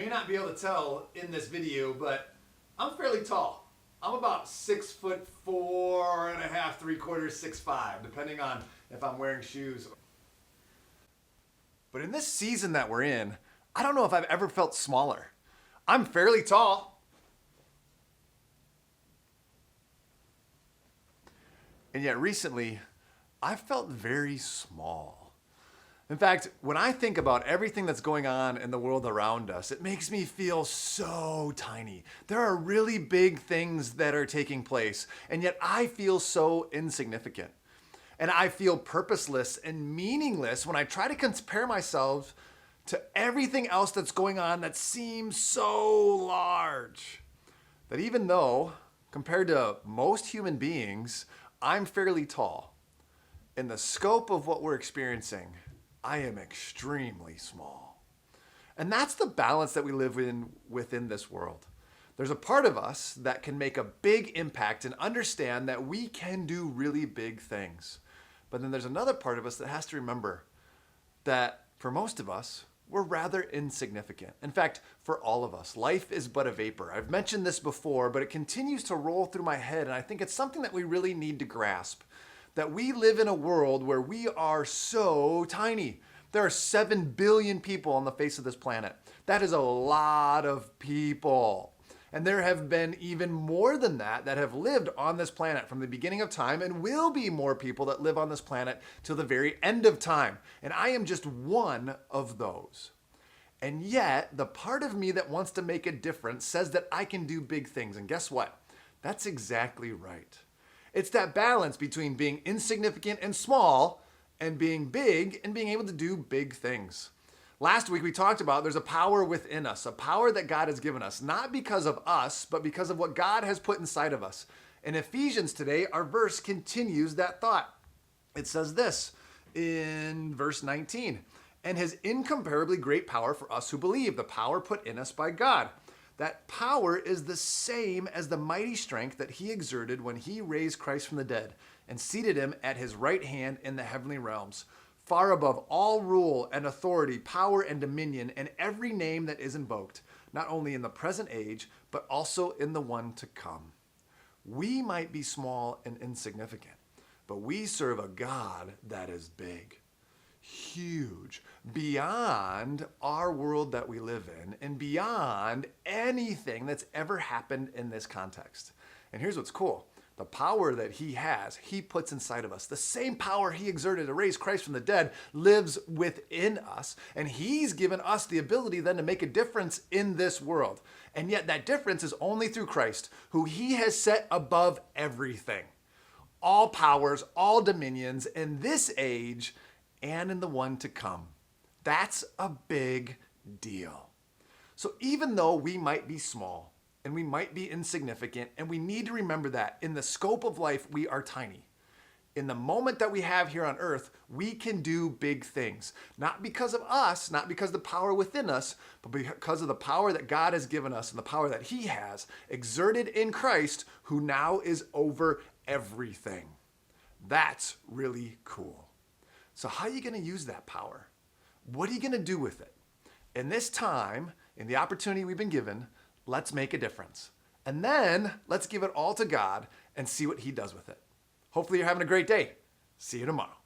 may not be able to tell in this video, but I'm fairly tall. I'm about 6'4.5", 3/4, 6'5", depending on if I'm wearing shoes. But in this season that we're in, I don't know if I've ever felt smaller. I'm fairly tall. And yet recently, I've felt very small. In fact, when I think about everything that's going on in the world around us, it makes me feel so tiny. There are really big things that are taking place, and yet I feel so insignificant. And I feel purposeless and meaningless when I try to compare myself to everything else that's going on that seems so large. That even though, compared to most human beings, I'm fairly tall, in the scope of what we're experiencing, I am extremely small. And that's the balance that we live in within this world. There's a part of us that can make a big impact and understand that we can do really big things. But then there's another part of us that has to remember that for most of us, we're rather insignificant. In fact, for all of us, life is but a vapor. I've mentioned this before, but it continues to roll through my head, and I think it's something that we really need to grasp. That we live in a world where we are so tiny. There are 7 billion people on the face of this planet. That is a lot of people. And there have been even more than that have lived on this planet from the beginning of time, and will be more people that live on this planet till the very end of time. And I am just one of those. And yet, the part of me that wants to make a difference says that I can do big things. And guess what? That's exactly right. It's that balance between being insignificant and small and being big and being able to do big things. Last week we talked about there's a power within us, a power that God has given us, not because of us, but because of what God has put inside of us. In Ephesians today, our verse continues that thought. It says this in verse 19, and his incomparably great power for us who believe, the power put in us by God. That power is the same as the mighty strength that he exerted when he raised Christ from the dead and seated him at his right hand in the heavenly realms, far above all rule and authority, power and dominion, and every name that is invoked, not only in the present age, but also in the one to come. We might be small and insignificant, but we serve a God that is big, huge, beyond our world that we live in, and beyond anything that's ever happened in this context. And here's what's cool. The power that he has, he puts inside of us. The same power he exerted to raise Christ from the dead lives within us. And he's given us the ability then to make a difference in this world. And yet that difference is only through Christ, who he has set above everything. All powers, all dominions in this age and in the one to come. That's a big deal. So even though we might be small and we might be insignificant, and we need to remember that in the scope of life, we are tiny. In the moment that we have here on earth, we can do big things. Not because of us, not because of the power within us, but because of the power that God has given us and the power that he has exerted in Christ, who now is over everything. That's really cool. So how are you going to use that power? What are you going to do with it? In this time, in the opportunity we've been given, let's make a difference. And then let's give it all to God and see what he does with it. Hopefully you're having a great day. See you tomorrow.